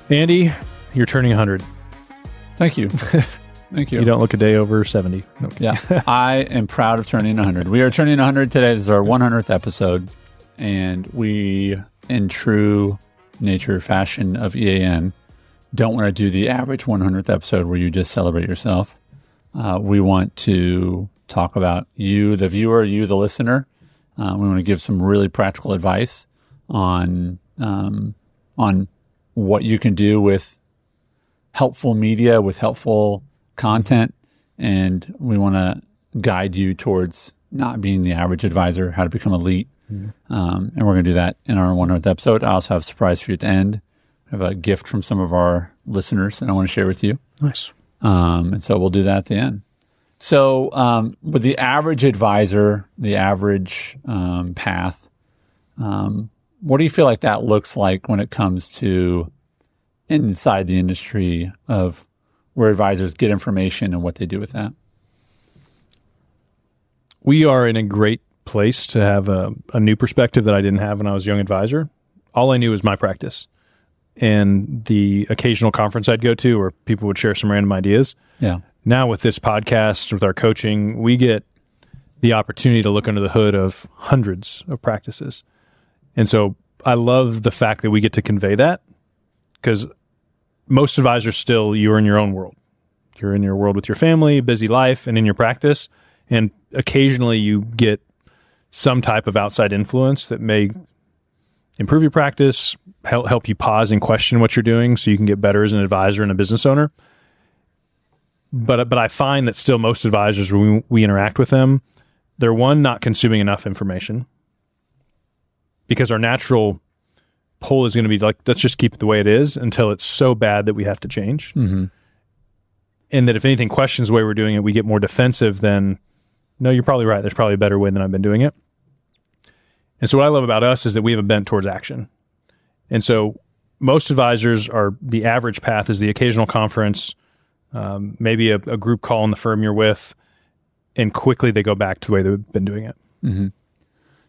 Andy, you're turning 100. Thank you. Thank you. You don't look a day over 70. Okay. Yeah, I am proud of turning 100. We are turning 100 today. This is our 100th episode. And we, in true nature fashion of EAN, don't want to do the average 100th episode where you just celebrate yourself. We want to talk about you, the viewer, you, the listener. We want to give some really practical advice on what you can do with helpful media, with helpful content. And we want to guide you towards not being the average advisor, how to become elite. And we're going to do that in our 100th episode. I also have a surprise for you at the end. I have a gift from some of our listeners that I want to share with you. Nice. And so we'll do that at the end. So with the average advisor, the average path, what do you feel like that looks like when it comes to inside the industry of where advisors get information and what they do with that? We are in a great place to have a new perspective that I didn't have when I was a young advisor. All I knew was my practice and the occasional conference I'd go to where people would share some random ideas. Yeah. Now with this podcast, with our coaching, we get the opportunity to look under the hood of hundreds of practices. And so I love the fact that we get to convey that, because most advisors still, you're in your own world. You're in your world with your family, busy life, and in your practice. And occasionally you get some type of outside influence that may improve your practice, help you pause and question what you're doing so you can get better as an advisor and a business owner. But I find that still most advisors, when we interact with them, they're not consuming enough information, because our natural pull is going to be like, let's just keep it the way it is until it's so bad that we have to change. Mm-hmm. And that if anything questions the way we're doing it, we get more defensive than, no, you're probably right. There's probably a better way than I've been doing it. And so what I love about us is that we have a bent towards action. And so most advisors the average path is the occasional conference, maybe a group call in the firm you're with, and quickly they go back to the way they've been doing it. Mm-hmm.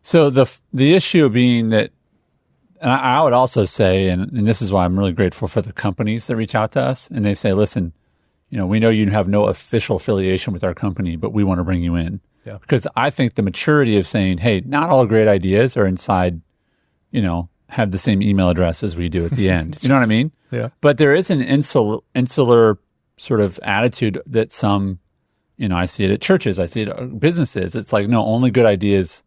So the issue being that, and I would also say, and this is why I'm really grateful for the companies that reach out to us, and they say, listen, we know you have no official affiliation with our company, but we want to bring you in. Yeah. Because I think the maturity of saying, hey, not all great ideas are inside, have the same email address as we do at the end. You know what I mean? Yeah. But there is an insular sort of attitude that some, I see it at churches, I see it at businesses. It's like, no, only good ideas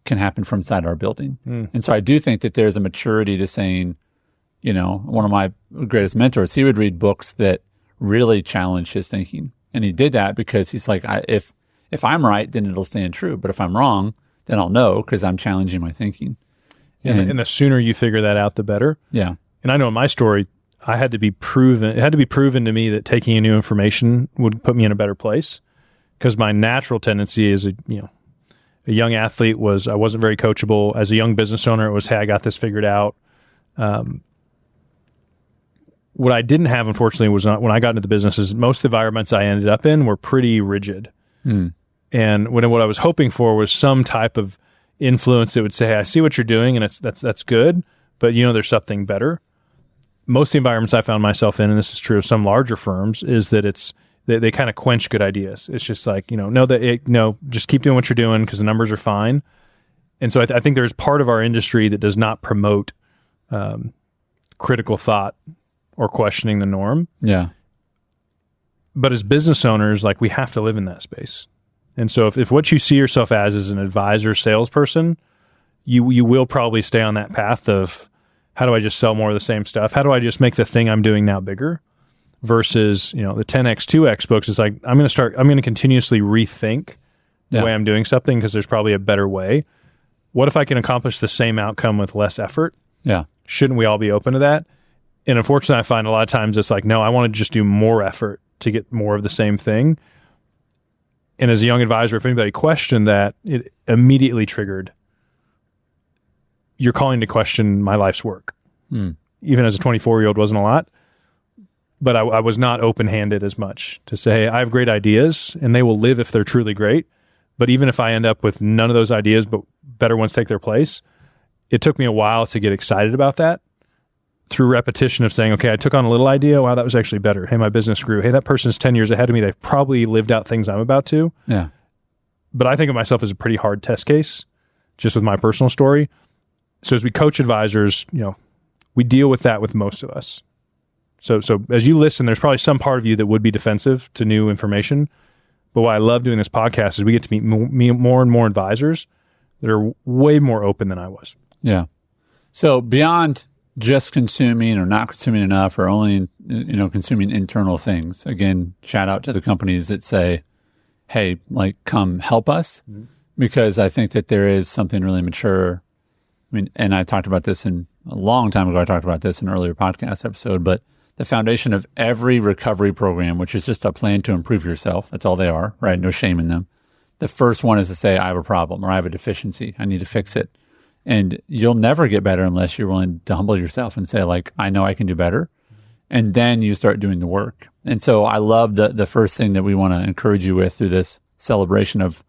can happen from inside our building. And so I do think that there's a maturity to saying, one of my greatest mentors, he would read books that really challenge his thinking. And he did that because he's like, if I'm right, then it'll stand true. But if I'm wrong, then I'll know because I'm challenging my thinking. And the sooner you figure that out, the better. Yeah. And I know in my story, it had to be proven to me that taking in new information would put me in a better place, because my natural tendency as a young athlete I wasn't very coachable. As a young business owner, it was, hey, I got this figured out. What I didn't have, unfortunately, was not when I got into the business, is most of the environments I ended up in were pretty rigid. And what I was hoping for was some type of influence that would say, hey, I see what you're doing, and that's good, but there's something better. Most of the environments I found myself in, and this is true of some larger firms, is that they kind of quench good ideas. It's just like, just keep doing what you're doing because the numbers are fine. And so I think there's part of our industry that does not promote critical thought or questioning the norm. Yeah. But as business owners, like, we have to live in that space. And so if what you see yourself as an advisor, salesperson, you will probably stay on that path of, how do I just sell more of the same stuff? How do I just make the thing I'm doing now bigger? Versus, the 10X, 2X books is like, I'm going to continuously rethink the way I'm doing something, because there's probably a better way. What if I can accomplish the same outcome with less effort? Yeah. Shouldn't we all be open to that? And unfortunately, I find a lot of times it's like, no, I want to just do more effort to get more of the same thing. And as a young advisor, if anybody questioned that, it immediately triggered, you're calling to question my life's work. Even as a 24-year-old wasn't a lot, but I was not open-handed as much to say, hey, I have great ideas and they will live if they're truly great. But even if I end up with none of those ideas, but better ones take their place, it took me a while to get excited about that. through repetition of saying, okay, I took on a little idea. Wow, that was actually better. Hey, my business grew. Hey, that person's 10 years ahead of me. They've probably lived out things I'm about to. Yeah. But I think of myself as a pretty hard test case, just with my personal story. So as we coach advisors, we deal with that with most of us. So as you listen, there's probably some part of you that would be defensive to new information. But what I love doing this podcast is we get to meet more and more advisors that are way more open than I was. Yeah. So beyond just consuming or not consuming enough or only, consuming internal things, again, shout out to the companies that say, hey, come help us, because I think that there is something really mature. I mean, and I talked about this a long time ago. I talked about this in an earlier podcast episode, but the foundation of every recovery program, which is just a plan to improve yourself. That's all they are, right? No shame in them. The first one is to say, I have a problem or I have a deficiency. I need to fix it. And you'll never get better unless you're willing to humble yourself and say, I know I can do better. And then you start doing the work. And so I love the first thing that we want to encourage you with through this celebration of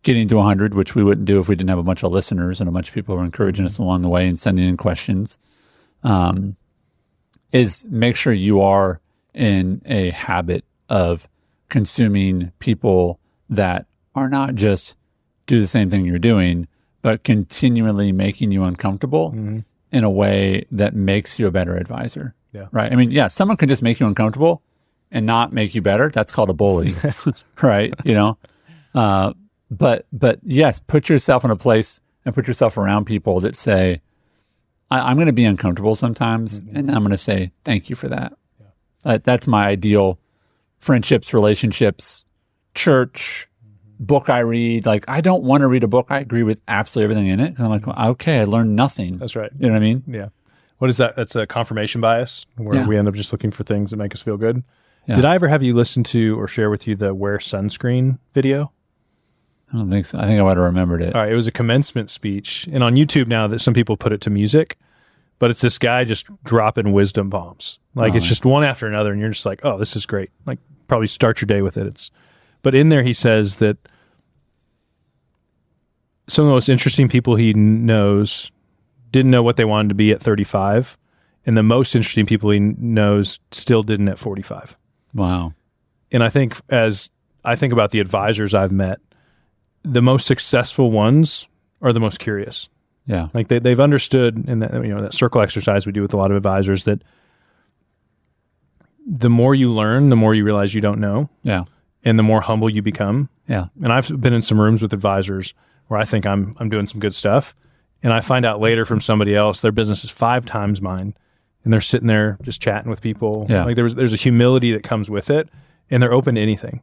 getting to 100, which we wouldn't do if we didn't have a bunch of listeners and a bunch of people who are encouraging us along the way and sending in questions, is make sure you are in a habit of consuming people that are not just do the same thing you're doing, but continually making you uncomfortable in a way that makes you a better advisor. Yeah. Right. I mean, someone can just make you uncomfortable and not make you better. That's called a bully. Right. But yes, put yourself in a place and put yourself around people that say, I'm going to be uncomfortable sometimes, and I'm going to say, thank you for that. Yeah. That's my ideal friendships, relationships, church, book I read. I don't want to read a book I agree with absolutely everything in it. I'm like, well, okay, I learned nothing. That's right. You know what I mean? Yeah. What is that? That's a confirmation bias where we end up just looking for things that make us feel good. Yeah. Did I ever have you listen to or share with you the wear sunscreen video? I don't think so. I think I might have remembered it. All right. It was a commencement speech. And on YouTube now that some people put it to music, but it's this guy just dropping wisdom bombs. It's just one after another. And you're just like, oh, this is great. Probably start your day with it. But in there, he says that some of the most interesting people he knows didn't know what they wanted to be at 35. And the most interesting people he knows still didn't at 45. Wow. And I think as I think about the advisors I've met, the most successful ones are the most curious. Yeah. They've understood in that, that circle exercise we do with a lot of advisors that the more you learn, the more you realize you don't know. Yeah. And the more humble you become. Yeah. And I've been in some rooms with advisors where I think I'm doing some good stuff. And I find out later from somebody else, their business is 5 times mine. And they're sitting there just chatting with people. Yeah. There's a humility that comes with it. And they're open to anything.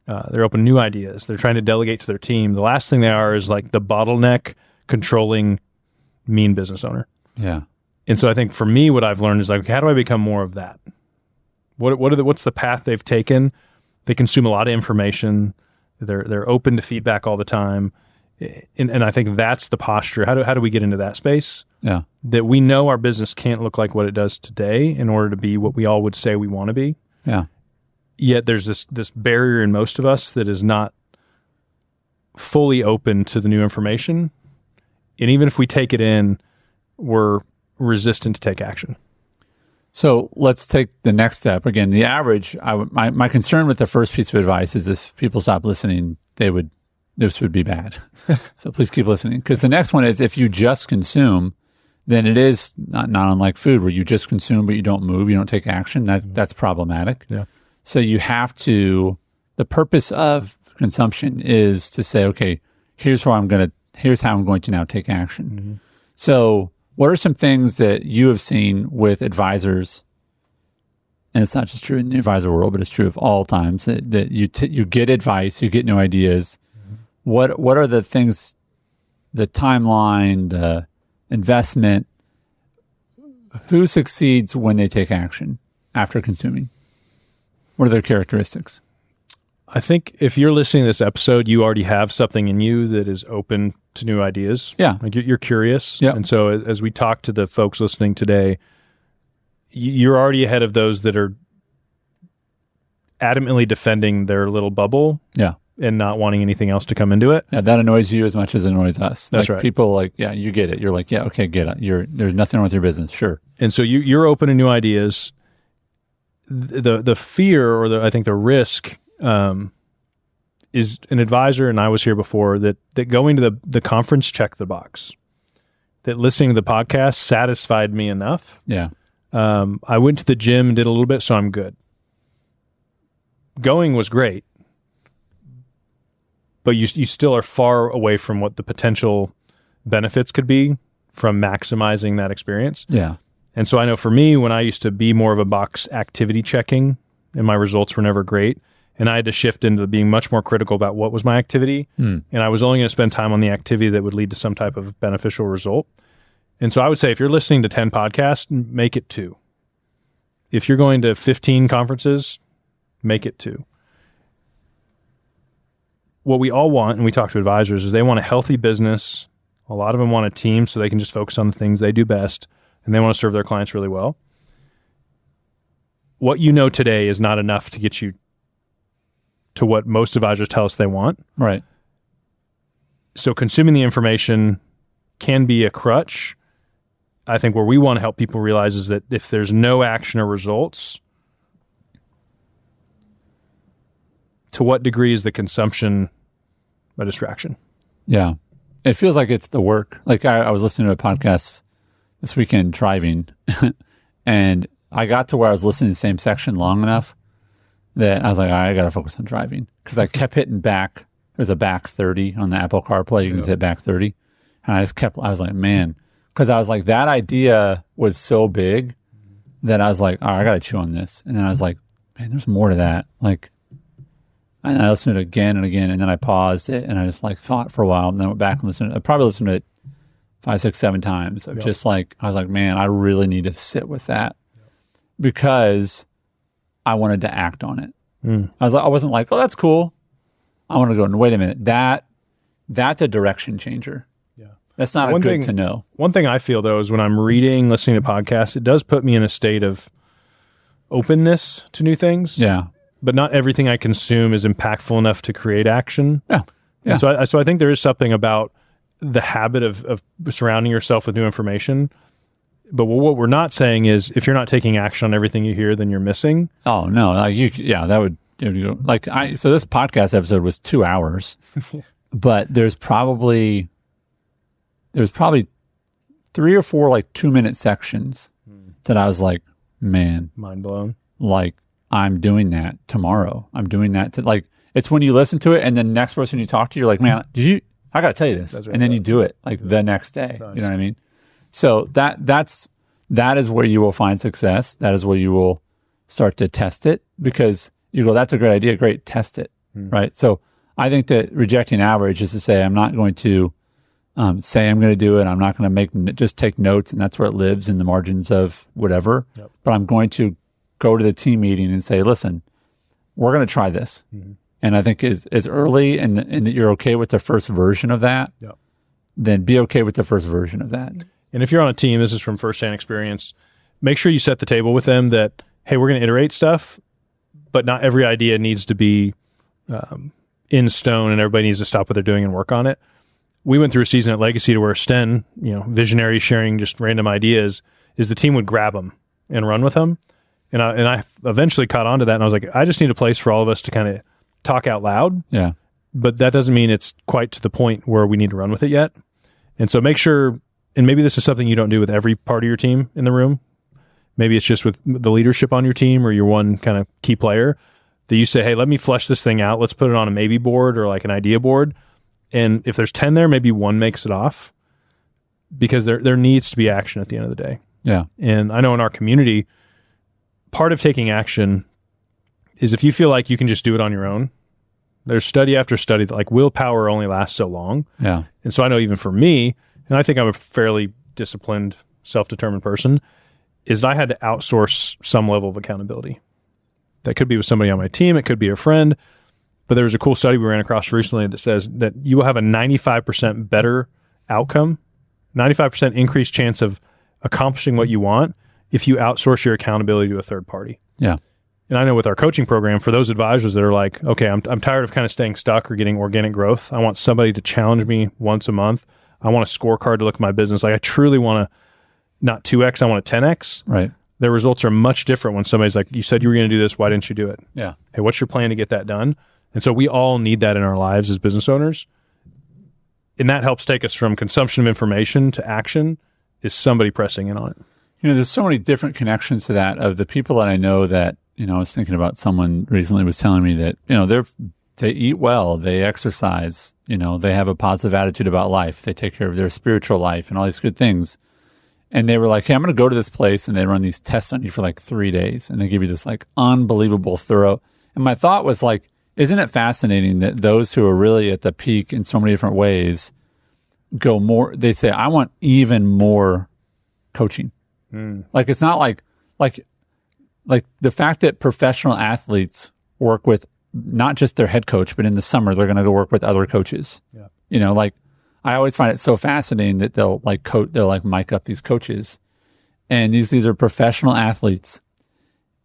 They're open to new ideas. They're trying to delegate to their team. The last thing they are is the bottleneck controlling mean business owner. Yeah. And so I think for me, what I've learned is how do I become more of that? What's the path they've taken? They consume a lot of information. They're open to feedback all the time. And I think that's the posture. How do we get into that space? Yeah. That we know our business can't look like what it does today in order to be what we all would say we want to be. Yeah. Yet there's this barrier in most of us that is not fully open to the new information. And even if we take it in, we're resistant to take action. So let's take the next step. Again, the average, my concern with the first piece of advice is if people stop listening, this would be bad. So please keep listening. Because the next one is if you just consume, then it is not unlike food where you just consume, but you don't move, you don't take action. That's problematic. Yeah. So you have to, the purpose of consumption is to say, okay, here's how I'm going to now take action. Mm-hmm. So what are some things that you have seen with advisors? And it's not just true in the advisor world, but it's true of all times that you get advice, you get new ideas. Mm-hmm. What are the things, the timeline, the investment, who succeeds when they take action after consuming? What are their characteristics? I think if you're listening to this episode, you already have something in you that is open to new ideas. Yeah. You're curious. Yeah. And so as we talk to the folks listening today, you're already ahead of those that are adamantly defending their little bubble. Yeah. and not wanting anything else to come into it. Yeah, that annoys you as much as it annoys us. That's like, right. People like, yeah, you get it. You're like, yeah, okay, get it. There's nothing wrong with your business. Sure. And so you're open to new ideas. The fear, or I think the risk, is an advisor, and I was here before, that going to the conference checked the box. That listening to the podcast satisfied me enough. Yeah. I went to the gym and did a little bit, so I'm good. Going was great, but you still are far away from what the potential benefits could be from maximizing that experience. Yeah. And so I know for me, when I used to be more of a box activity checking and my results were never great, and I had to shift into being much more critical about what was my activity, and I was only going to spend time on the activity that would lead to some type of beneficial result. And so I would say, if you're listening to 10 podcasts, make it 2. If you're going to 15 conferences, make it 2. What we all want, and we talk to advisors, is they want a healthy business. A lot of them want a team so they can just focus on the things they do best, and they want to serve their clients really well. What you know today is not enough to get you to what most advisors tell us they want. Right. So consuming the information can be a crutch. I think where we want to help people realize is that if there's no action or results, to what degree is the consumption a distraction? Yeah. It feels like it's the work. Like I was listening to a podcast this weekend driving, and I got to where I was listening to the same section long enough that I was like, all right, I got to focus on driving, because I kept hitting back. There's a back 30 on the Apple CarPlay. You can hit back 30. And I was like, man, because I was like, that idea was so big that I was like, all right, I got to chew on this. And then I was like, man, there's more to that. Like, and I listened to it again and again, and then I paused it, and I just like thought for a while, and then went back and listened. I probably listened to it 5, 6, 7 times. Of just like, I was like, man, I really need to sit with that, because I wanted to act on it. I wasn't like, oh, that's cool. I want to go, wait a minute, that's a direction changer. Yeah, that's not good to know. One thing I feel though is when I'm reading, listening to podcasts, it does put me in a state of openness to new things. Yeah. But not everything I consume is impactful enough to create action. Yeah. Yeah. So I think there is something about the habit of surrounding yourself with new information. But what we're not saying is, if you're not taking action on everything you hear, then you're missing. Oh no, that would like so this podcast episode was 2 hours, but there's probably 3 or 4 like 2-minute sections that I was like, man, mind blown. Like, I'm doing that tomorrow. I'm doing that like, it's when you listen to it and the next person you talk to, you're like, man, I got to tell you this. Right, and then you do it like the next day. Nice. You know what I mean? So that is where you will find success. That is where you will start to test it, because you go, that's a great idea. Great. Test it. Right. So I think that rejecting average is to say, I'm not going to say I'm going to do it. I'm not going to just take notes, and that's where it lives in the margins of whatever. Yep. But I'm going to go to the team meeting and say, listen, we're going to try this. And I think as early and that you're okay with the first version of that, then be okay with the first version of that. And if you're on a team, this is from firsthand experience, make sure you set the table with them that, hey, we're going to iterate stuff, but not every idea needs to be in stone and everybody needs to stop what they're doing and work on it. We went through a season at Legacy to where Sten, visionary sharing just random ideas, is the team would grab them and run with them. And I eventually caught on to that, and I was like, I just need a place for all of us to kind of talk out loud. Yeah. But that doesn't mean it's quite to the point where we need to run with it yet. And so make sure, and maybe this is something you don't do with every part of your team in the room. Maybe it's just with the leadership on your team or your one kind of key player, that you say, hey, let me flesh this thing out. Let's put it on a maybe board or like an idea board. And if there's 10 there, maybe 1 makes it off, because there needs to be action at the end of the day. Yeah. And I know in our community, part of taking action is if you feel like you can just do it on your own. There's study after study that like willpower only lasts so long. Yeah. And so I know even for me, and I think I'm a fairly disciplined, self-determined person, is that I had to outsource some level of accountability. That could be with somebody on my team. It could be a friend. But there was a cool study we ran across recently that says that you will have a 95% better outcome, 95% increased chance of accomplishing what you want if you outsource your accountability to a third party. Yeah. And I know with our coaching program, for those advisors that are like, okay, I'm tired of kind of staying stuck or getting organic growth. I want somebody to challenge me once a month. I want a scorecard to look at my business. Like I truly want to not 2X, I want a 10X. Right. Their results are much different when somebody's like, you said you were going to do this. Why didn't you do it? Yeah. Hey, what's your plan to get that done? And so we all need that in our lives as business owners. And that helps take us from consumption of information to action is somebody pressing in on it. There's so many different connections to that of the people that I know that, I was thinking about someone recently was telling me that, they eat well, they exercise, they have a positive attitude about life. They take care of their spiritual life and all these good things. And they were like, hey, I'm going to go to this place, and they run these tests on you for like 3 days, and they give you this like unbelievable thorough. And my thought was like, isn't it fascinating that those who are really at the peak in so many different ways go more, they say, I want even more coaching. Like, it's not like the fact that professional athletes work with not just their head coach, but in the summer, they're going to go work with other coaches. Yeah. I always find it so fascinating that they'll mic up these coaches, and these are professional athletes,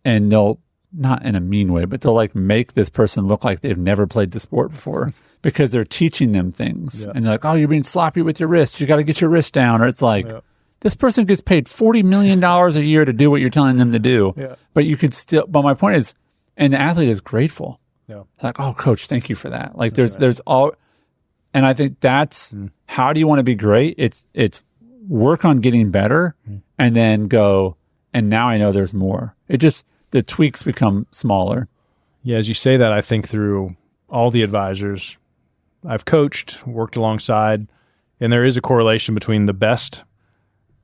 and they'll, not in a mean way, but they'll like make this person look like they've never played the sport before because they're teaching them things. Yeah. And they're like, oh, you're being sloppy with your wrist. You got to get your wrist down. Or it's like, this person gets paid $40 million a year to do what you're telling them to do. Yeah. But you could still, but my point is, and the athlete is grateful. Yeah. Like, oh, coach, thank you for that. Like there's all, and I think that's how do you want to be great? It's work on getting better and then go, and now I know there's more. It just, the tweaks become smaller. Yeah, as you say that, I think through all the advisors I've coached, worked alongside, and there is a correlation between the best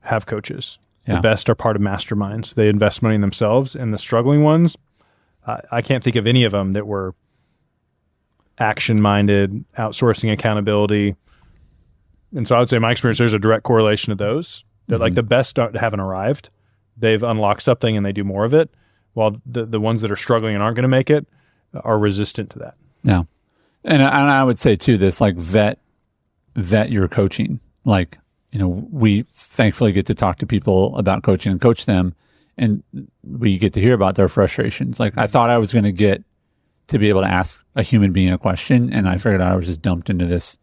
have coaches. Yeah. The best are part of masterminds. They invest money in themselves, and the struggling ones, I can't think of any of them that were action-minded, outsourcing accountability. And so I would say in my experience, there's a direct correlation to those. That like the best haven't arrived. They've unlocked something and they do more of it, while the ones that are struggling and aren't going to make it are resistant to that. Yeah. And I would say too, this like vet your coaching. Like, we thankfully get to talk to people about coaching and coach them, and we get to hear about their frustrations. Like I thought I was going to get to be able to ask a human being a question, and I figured out I was just dumped into this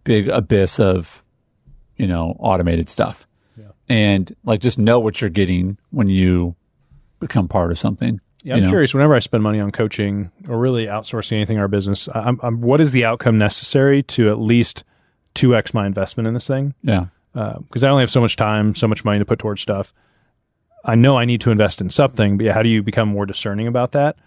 big abyss of, automated stuff. Yeah. And like just know what you're getting when you become part of something. Yeah, I'm curious, whenever I spend money on coaching or really outsourcing anything in our business, I'm what is the outcome necessary to at least 2X my investment in this thing? Yeah. Because I only have so much time, so much money to put towards stuff. I know I need to invest in something, but how do you become more discerning about that?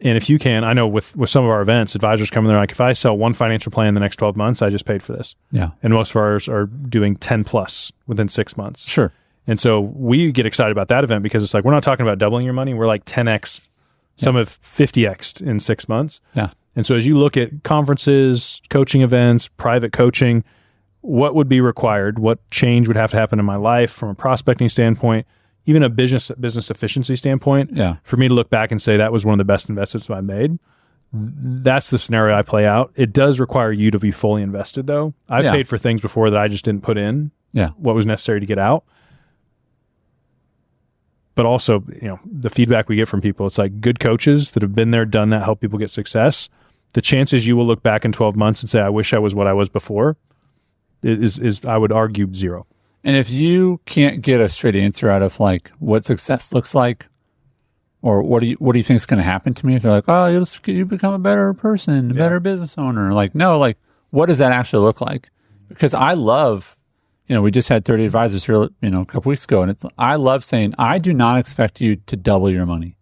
And if you can, I know with some of our events, advisors come in there like, if I sell one financial plan in the next 12 months, I just paid for this. Yeah. And most of ours are doing 10 plus within 6 months. Sure. And so we get excited about that event because it's like, we're not talking about doubling your money. We're like 10X, some have 50X in 6 months. Yeah. And so as you look at conferences, coaching events, private coaching, what would be required? What change would have to happen in my life from a prospecting standpoint, even a business efficiency standpoint, for me to look back and say that was one of the best investments I made? That's the scenario I play out. It does require you to be fully invested, though. I've paid for things before that I just didn't put in what was necessary to get out. But also, the feedback we get from people, it's like good coaches that have been there, done that, help people get success. The chances you will look back in 12 months and say, I wish I was what I was before, is I would argue zero. And if you can't get a straight answer out of like what success looks like, or what do you think is going to happen to me? If they're like, oh, you become a better person, a better business owner. Like, no, like what does that actually look like? Because I love, we just had 30 advisors here, a couple weeks ago, and I love saying, I do not expect you to double your money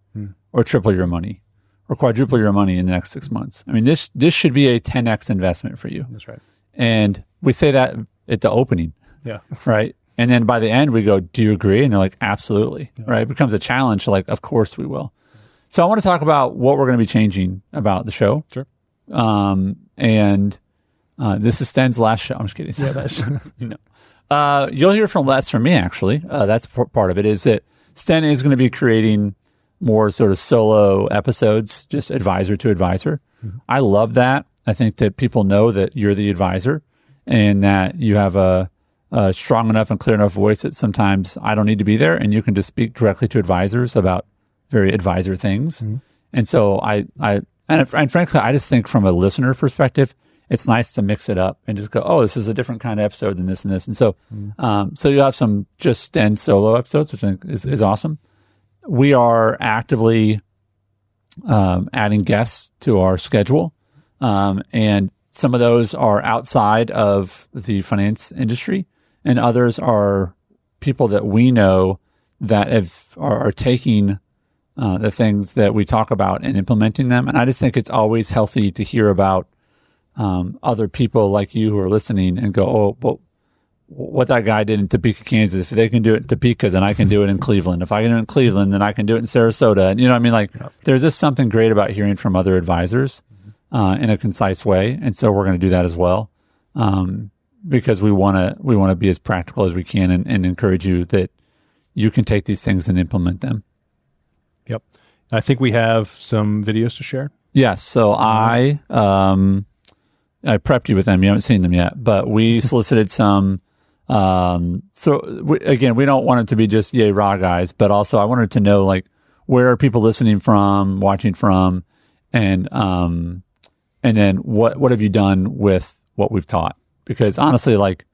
or triple your money or quadruple your money in the next 6 months. I mean, this should be a 10X investment for you. That's right. And we say that at the opening. Yeah. Right. And then by the end, we go, do you agree? And they're like, absolutely. Yeah. Right. It becomes a challenge. Like, of course we will. So I want to talk about what we're going to be changing about the show. Sure. And this is Sten's last show. I'm just kidding. Yeah, that's you'll hear less from me, actually. That's part of it, is that Sten is going to be creating more sort of solo episodes, just advisor to advisor. Mm-hmm. I love that. I think that people know that you're the advisor and that you have a strong enough and clear enough voice that sometimes I don't need to be there, and you can just speak directly to advisors about very advisor things. And so and frankly, I just think from a listener perspective, it's nice to mix it up and just go, oh, this is a different kind of episode than this and this. And so, so you have some just Sten solo episodes, which I think is awesome. We are actively adding guests to our schedule. And some of those are outside of the finance industry, and others are people that we know that are taking the things that we talk about and implementing them. And I just think it's always healthy to hear about other people like you who are listening and go, oh, well, what that guy did in Topeka, Kansas, if they can do it in Topeka, then I can do it in Cleveland. If I can do it in Cleveland, then I can do it in Sarasota. And you know what I mean? Like, there's just something great about hearing from other advisors in a concise way. And so we're going to do that as well, because we want to be as practical as we can and encourage you that you can take these things and implement them. Yep. I think we have some videos to share. Yes. So I prepped you with them. You haven't seen them yet, but we solicited some. We don't want it to be just yay raw guys, but also I wanted to know, like, where are people listening from, watching from, and then what have you done with what we've taught? Because honestly, like,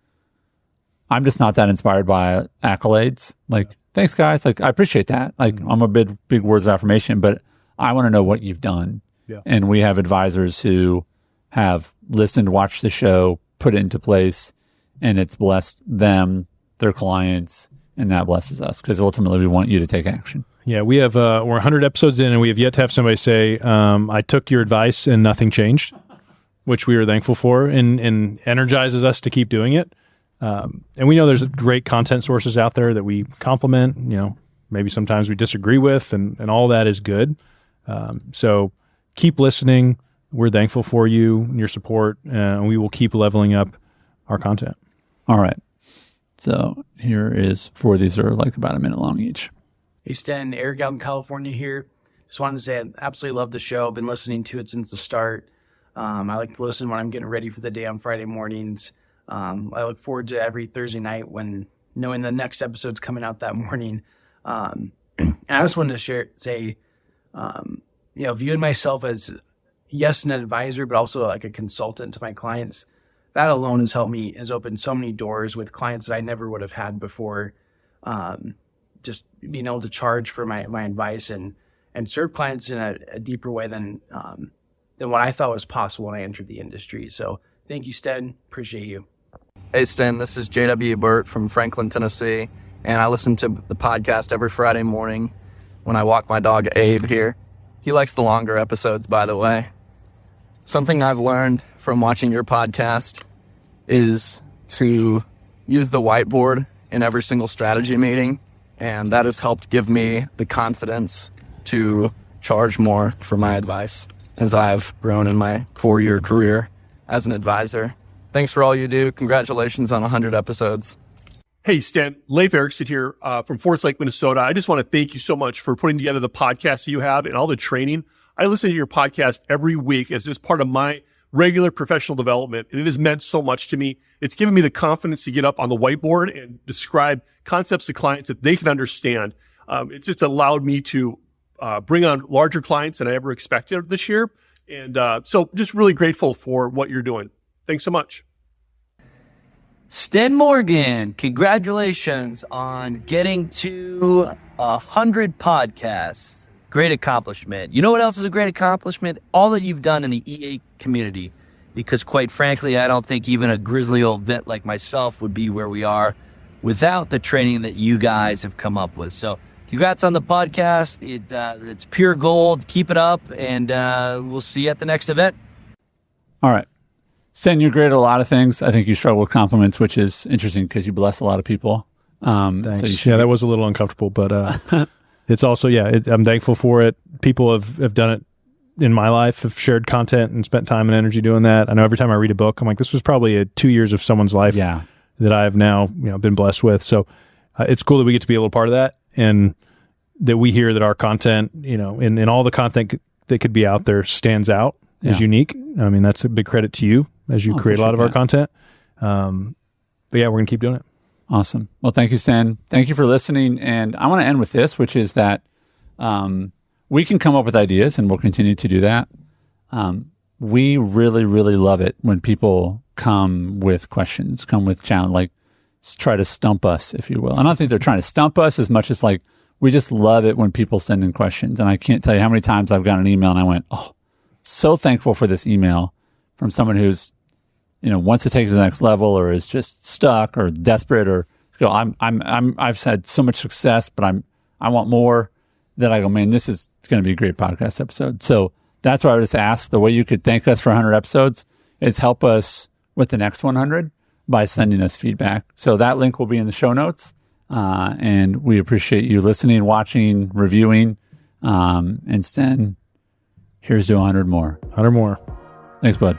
I'm just not that inspired by accolades. Like, thanks guys. Like, I appreciate that. Like, I'm a big words of affirmation, but I want to know what you've done. Yeah. And we have advisors who have listened, watched the show, put it into place, and it's blessed them, their clients, and that blesses us, because ultimately we want you to take action. Yeah, we have we're 100 episodes in, and we have yet to have somebody say, I took your advice and nothing changed, which we are thankful for and energizes us to keep doing it. And we know there's great content sources out there that we complement, maybe sometimes we disagree with, and all that is good. So keep listening. We're thankful for you and your support, and we will keep leveling up our content. All right. So here is 4. These are like about a minute long each. Hey, Sten, Eric out in California here. Just wanted to say I absolutely love the show. I've been listening to it since the start. I like to listen when I'm getting ready for the day on Friday mornings. I look forward to every Thursday night when knowing the next episode's coming out that morning. And I just wanted to say, viewing myself as, yes, an advisor, but also like a consultant to my clients. That alone has opened so many doors with clients that I never would have had before. Just being able to charge for my advice and serve clients in a deeper way than what I thought was possible when I entered the industry. So thank you, Sten. Appreciate you. Hey, Sten, this is J.W. Burt from Franklin, Tennessee, and I listen to the podcast every Friday morning when I walk my dog, Abe, here. He likes the longer episodes, by the way. Something I've learned from watching your podcast is to use the whiteboard in every single strategy meeting, and that has helped give me the confidence to charge more for my advice as I've grown in my 4-year career as an advisor. Thanks for all you do. Congratulations on 100 episodes. Hey, Sten, Leif Erickson here from Forest Lake, Minnesota. I just want to thank you so much for putting together the podcast that you have and all the training. I listen to your podcast every week as just part of my regular professional development, and it has meant so much to me. It's given me the confidence to get up on the whiteboard and describe concepts to clients that they can understand. It's just allowed me to bring on larger clients than I ever expected this year. And so just really grateful for what you're doing. Thanks so much. Sten Morgan, congratulations on getting to 100 podcasts. Great accomplishment. You know what else is a great accomplishment? All that you've done in the EA community. Because quite frankly, I don't think even a grizzly old vet like myself would be where we are without the training that you guys have come up with. So congrats on the podcast. It's pure gold. Keep it up, and we'll see you at the next event. All right. Sten, you're great at a lot of things. I think you struggle with compliments, which is interesting because you bless a lot of people. Thanks. So that was a little uncomfortable, but it's also, I'm thankful for it. People have done it in my life, have shared content and spent time and energy doing that. I know every time I read a book, I'm like, this was probably 2 years of someone's life that I have now been blessed with. So it's cool that we get to be a little part of that, and that we hear that our content, in all the content that could be out there, stands out as unique. I mean, that's a big credit to you as you create a lot of our content. But we're going to keep doing it. Awesome. Well, thank you, Sten. Thank you for listening. And I want to end with this, which is that we can come up with ideas, and we'll continue to do that. We really, really love it when people come with questions, come with challenge, like try to stump us, if you will. I don't think they're trying to stump us as much as like, we just love it when people send in questions. And I can't tell you how many times I've got an email and I went, oh, so thankful for this email from someone who's, wants to take it to the next level, or is just stuck or desperate, or I've had so much success, but I want more. That I go, man, this is going to be a great podcast episode. So that's why I would just ask, the way you could thank us for 100 episodes is help us with the next 100 by sending us feedback. So that link will be in the show notes. And we appreciate you listening, watching, reviewing. And Sten, here's to 100 more. 100 more. Thanks, bud.